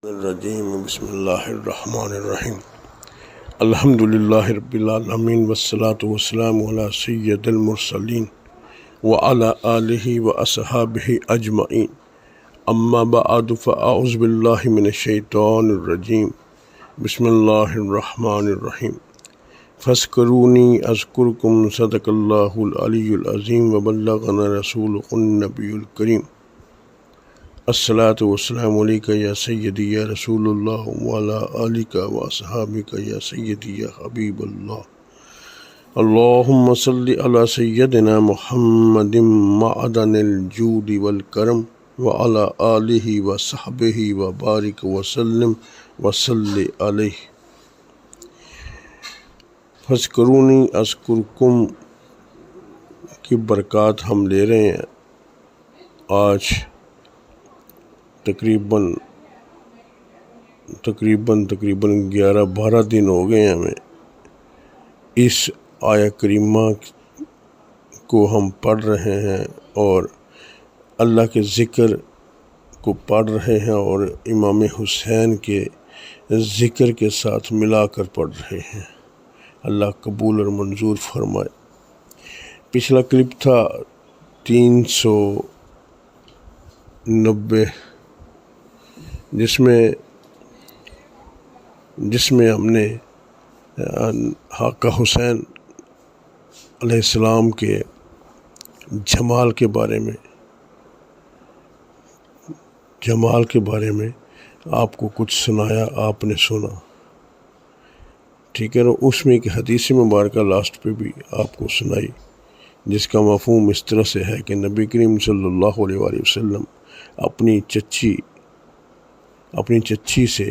الرجیم بسم اللہ الرحمن الرحیم الحمد للہ رب العالمین والصلاة والسلام علی سید المرسلین وعلی آلہ واصحابہ اجمعین اما بعد فاعوذ باللہ من الشیطان الرجیم بسم اللہ الرحمن الرحیم فاذکرونی اذکرکم صدق اللہ العلی العظیم وبلغنا رسولہ النبی الکریم الصلاة والسلام علیکہ یا سیدی یا رسول اللہ وعلی آلکہ واصحابکہ یا سیدی یا حبیب اللہ اللہم صلی علی سیدنا محمد معدن الجود والکرم وعلی آلہ وصحبہ وبارک وسلم وصلی علیہ فاذکرونی اذکرکم کی برکات ہم لے رہے ہیں۔ آج تقریباً 11-12 دن ہو گئے ہمیں اس آیہ کریمہ کو ہم پڑھ رہے ہیں اور اللہ کے ذکر کو پڑھ رہے ہیں اور امام حسین کے ذکر کے ساتھ ملا کر پڑھ رہے ہیں۔ اللہ قبول اور منظور فرمائے۔ پچھلا کلپ تھا 390 جس میں ہم نے آقا حسین علیہ السلام کے جمال کے بارے میں آپ کو کچھ سنایا، آپ نے سنا، ٹھیک ہے نا۔ اس میں ایک حدیث مبارکہ لاسٹ پہ بھی آپ کو سنائی، جس کا مفہوم اس طرح سے ہے کہ نبی کریم صلی اللہ علیہ وآلہ وسلم اپنی چچی سے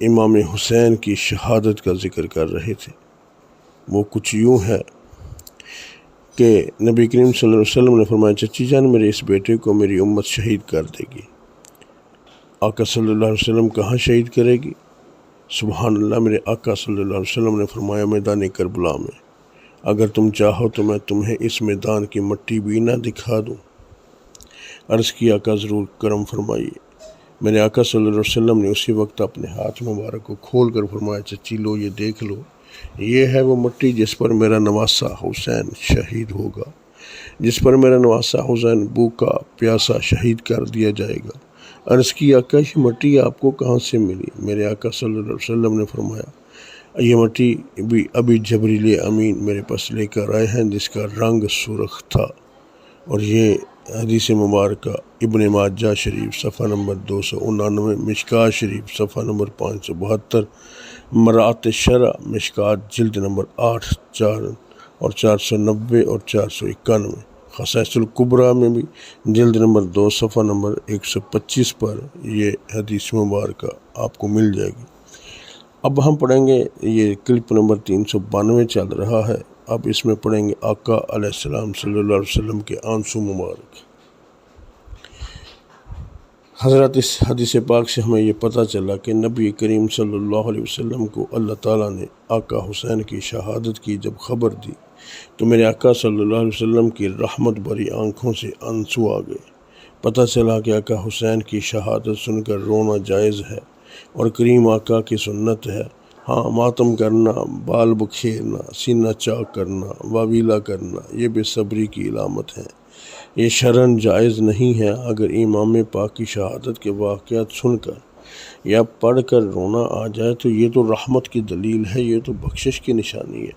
امام حسین کی شہادت کا ذکر کر رہے تھے۔ وہ کچھ یوں ہے کہ نبی کریم صلی اللہ علیہ وسلم نے فرمایا، چچی جان میرے اس بیٹے کو میری امت شہید کر دے گی۔ آقا صلی اللہ علیہ وسلم کہاں شہید کرے گی؟ سبحان اللہ، میرے آقا صلی اللہ علیہ وسلم نے فرمایا میدان کربلا میں۔ اگر تم چاہو تو میں تمہیں اس میدان کی مٹی بھی نہ دکھا دوں۔ عرض کی آقا ضرور کرم فرمائیے۔ میرے آقا صلی اللہ علیہ وسلم نے اسی وقت اپنے ہاتھ مبارک کو کھول کر فرمایا، چچی لو، یہ دیکھ لو، یہ ہے وہ مٹی جس پر میرا نواسہ حسین شہید ہوگا، جس پر میرا نواسہ حسین بھوکا پیاسا شہید کر دیا جائے گا۔ عرض کی آقا یہ مٹی آپ کو کہاں سے ملی؟ میرے آقا صلی اللہ علیہ وسلم نے فرمایا، یہ مٹی بھی ابھی جبریل امین میرے پاس لے کر آئے ہیں، جس کا رنگ سرخ تھا۔ اور یہ حدیث مبارکہ ابن ماجہ شریف صفحہ نمبر 299، مشکات شریف صفحہ نمبر 572، مرات شرع مشکات جلد نمبر 8، 4 اور 490 اور 491، خصائص الکبریٰ میں بھی جلد نمبر 2 صفحہ نمبر 125 پر یہ حدیث مبارکہ آپ کو مل جائے گی۔ اب ہم پڑھیں گے، یہ کلپ نمبر 392 چل رہا ہے، اب اس میں پڑھیں گے آقا علیہ السلام صلی اللہ علیہ وسلم کے آنسو مبارک۔ حضرت اس حدیث پاک سے ہمیں یہ پتہ چلا کہ نبی کریم صلی اللہ علیہ وسلم کو اللہ تعالیٰ نے آقا حسین کی شہادت کی جب خبر دی تو میرے آقا صلی اللہ علیہ وسلم کی رحمت بھری آنکھوں سے آنسو آ گئے۔ پتہ چلا کہ آقا حسین کی شہادت سن کر رونا جائز ہے اور کریم آقا کی سنت ہے۔ ہاں، ماتم کرنا، بال بکھیرنا، سینہ چاک کرنا، واویلا کرنا، یہ بے صبری کی علامت ہے۔ یہ شرعاً جائز نہیں ہے۔ اگر امام پاک کی شہادت کے واقعات سن کر یا پڑھ کر رونا آ جائے تو یہ تو رحمت کی دلیل ہے، یہ تو بخشش کی نشانی ہے۔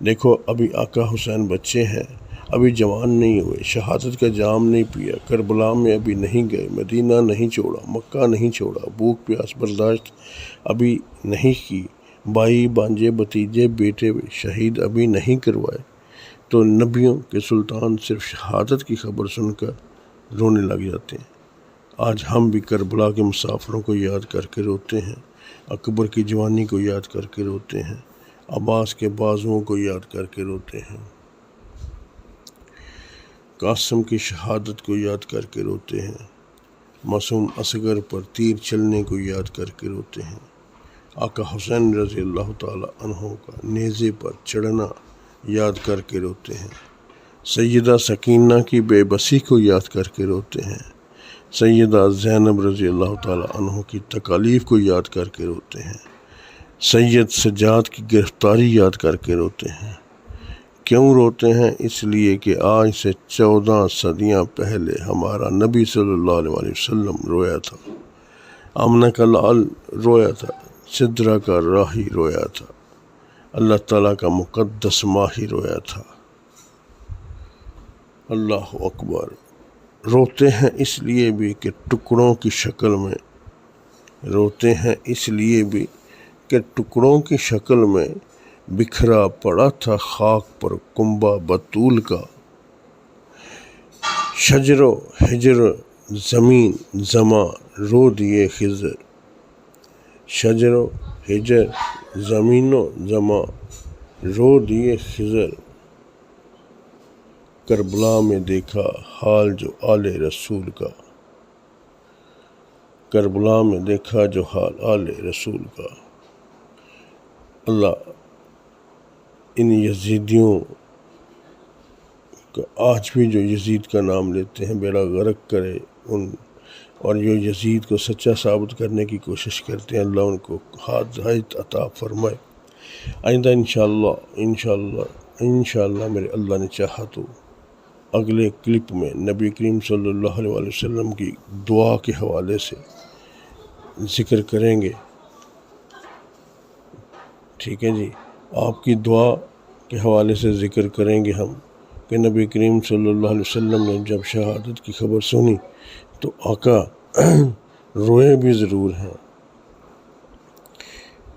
دیکھو، ابھی آقا حسین بچے ہیں، ابھی جوان نہیں ہوئے، شہادت کا جام نہیں پیا، کربلا میں ابھی نہیں گئے، مدینہ نہیں چھوڑا، مکہ نہیں چھوڑا، بھوک پیاس برداشت ابھی نہیں کی، بھائی بانجے بھتیجے بیٹے شہید ابھی نہیں کروائے، تو نبیوں کے سلطان صرف شہادت کی خبر سن کر رونے لگ جاتے ہیں۔ آج ہم بھی کربلا کے مسافروں کو یاد کر کے روتے ہیں، اکبر کی جوانی کو یاد کر کے روتے ہیں، عباس کے بازوؤں کو یاد کر کے روتے ہیں، قاسم کی شہادت کو یاد کر کے روتے ہیں، معصوم اصغر پر تیر چلنے کو یاد کر کے روتے ہیں، آقا حسین رضی اللہ تعالی عنہ کا نیزے پر چڑھنا یاد کر کے روتے ہیں، سیدہ سکینہ کی بے بسی کو یاد کر کے روتے ہیں، سیدہ زینب رضی اللہ تعالیٰ عنہ کی تکالیف کو یاد کر کے روتے ہیں، سید سجاد کی گرفتاری یاد کر کے روتے ہیں۔ کیوں روتے ہیں؟ اس لیے کہ آج سے 14 صدیاں پہلے ہمارا نبی صلی اللہ علیہ وسلم رویا تھا، آمنہ کا لال رویا تھا، سدرہ کا راہی رویا تھا، اللہ تعالیٰ کا مقدس ماہی رویا تھا۔ اللہ اکبر۔ روتے ہیں اس لیے بھی کہ ٹکڑوں کی شکل میں، روتے ہیں اس لیے بھی کہ ٹکڑوں کی شکل میں بکھرا پڑا تھا خاک پر کنبہ بطول کا، شجر و حجر زمین زماں رو دیے خضر، شجر و حجر زمین و زماں رو دیے خضر، کربلا میں دیکھا حال جو آل رسول کا، کربلا میں دیکھا جو حال آل رسول کا۔ اللہ ان یزیدیوں کا آج بھی جو یزید کا نام لیتے ہیں بیڑا غرق کرے ان، اور جو یزید کو سچا ثابت کرنے کی کوشش کرتے ہیں، اللہ ان کو ہدایت عطا فرمائے۔ آئندہ انشاءاللہ میرے اللہ نے چاہا تو اگلے کلپ میں نبی کریم صلی اللہ علیہ وسلم کی دعا کے حوالے سے ذکر کریں گے، ٹھیک ہے جی، آپ کی دعا کے حوالے سے ذکر کریں گے ہم کہ نبی کریم صلی اللہ علیہ وسلم نے جب شہادت کی خبر سنی تو آقا روئے بھی ضرور ہیں۔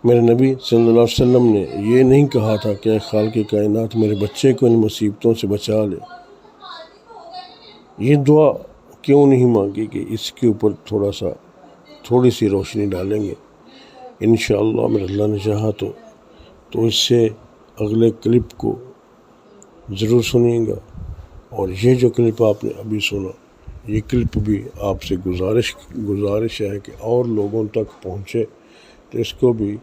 میرے نبی صلی اللہ علیہ وسلم نے یہ نہیں کہا تھا کہ اے خالق کائنات میرے بچے کو ان مصیبتوں سے بچا لے، یہ دعا کیوں نہیں مانگی کہ اس کے اوپر تھوڑی سی روشنی ڈالیں گے انشاءاللہ میرے اللہ نے چاہا تو اس سے اگلے کلپ کو ضرور سنیے گا۔ اور یہ جو کلپ آپ نے ابھی سنا، یہ کلپ بھی آپ سے گزارش ہے کہ اور لوگوں تک پہنچے، تو اس کو بھی،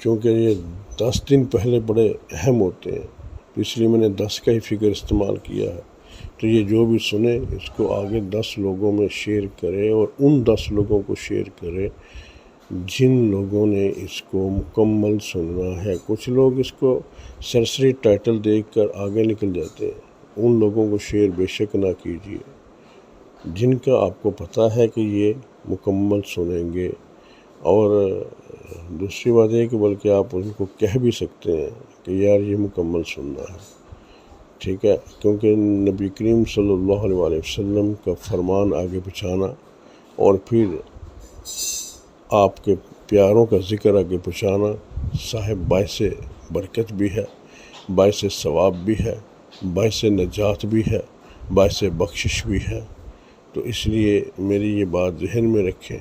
چونکہ یہ 10 دن پہلے بڑے اہم ہوتے ہیں تو اس لیے میں نے 10 کا ہی فگر استعمال کیا ہے، تو یہ جو بھی سنے اس کو آگے 10 لوگوں میں شیئر کرے، اور ان 10 لوگوں کو شیئر کرے جن لوگوں نے اس کو مکمل سننا ہے۔ کچھ لوگ اس کو سرسری ٹائٹل دیکھ کر آگے نکل جاتے ہیں، ان لوگوں کو شیئر بے شک نہ کیجیے جن کا آپ کو پتہ ہے کہ یہ مکمل سنیں گے۔ اور دوسری بات یہ کہ بلکہ آپ ان کو کہہ بھی سکتے ہیں کہ یار یہ مکمل سننا ہے، ٹھیک ہے، کیونکہ نبی کریم صلی اللہ علیہ وسلم کا فرمان آگے پہنچانا اور پھر آپ کے پیاروں کا ذکر آگے پہنچانا صاحب باعث برکت بھی ہے، باعث ثواب بھی ہے، باعث نجات بھی ہے، باعث بخشش بھی ہے۔ تو اس لیے میری یہ بات ذہن میں رکھیں،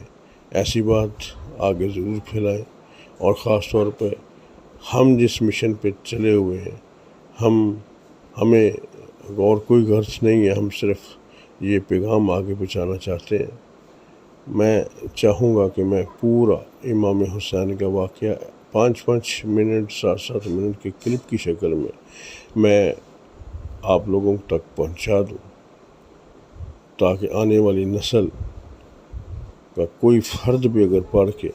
ایسی بات آگے ضرور پھیلائیں، اور خاص طور پہ ہم جس مشن پہ چلے ہوئے ہیں، ہمیں اور کوئی غرض نہیں ہے، ہم صرف یہ پیغام آگے پہنچانا چاہتے ہیں۔ میں چاہوں گا کہ میں پورا امام حسین کا واقعہ 5 منٹ 7 منٹ کے کلپ کی شکل میں آپ لوگوں تک پہنچا دوں، تاکہ آنے والی نسل کا کوئی فرد بھی اگر پڑھ کے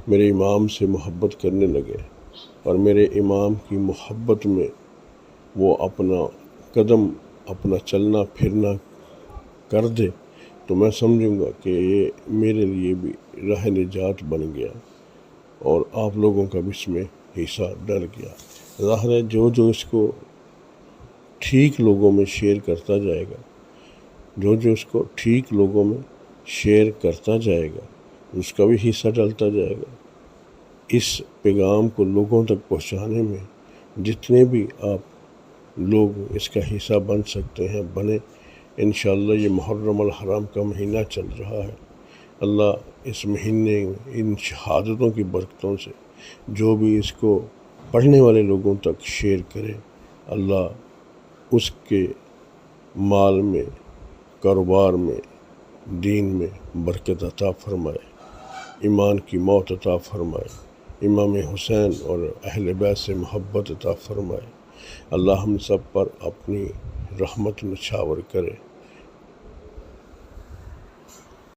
میرے امام سے محبت کرنے لگے اور میرے امام کی محبت میں وہ اپنا قدم، اپنا چلنا پھرنا کر دے، تو میں سمجھوں گا کہ یہ میرے لیے بھی راہ نجات بن گیا اور آپ لوگوں کا بھی اس میں حصہ ڈل گیا۔ ظاہر ہے جو اس کو ٹھیک لوگوں میں شیئر کرتا جائے گا، جو اس کو ٹھیک لوگوں میں شیئر کرتا جائے گا، اس کا بھی حصہ ڈلتا جائے گا۔ اس پیغام کو لوگوں تک پہنچانے میں جتنے بھی آپ لوگ اس کا حصہ بن سکتے ہیں بنے۔ انشاءاللہ یہ محرم الحرام کا مہینہ چل رہا ہے، اللہ اس مہینے ان شہادتوں کی برکتوں سے جو بھی اس کو پڑھنے والے لوگوں تک شیئر کرے، اللہ اس کے مال میں، کاروبار میں، دین میں برکت عطا فرمائے، ایمان کی موت عطا فرمائے، امام حسین اور اہل بیت سے محبت عطا فرمائے۔ اللہ ہم سب پر اپنی رحمت نچھاور کرے۔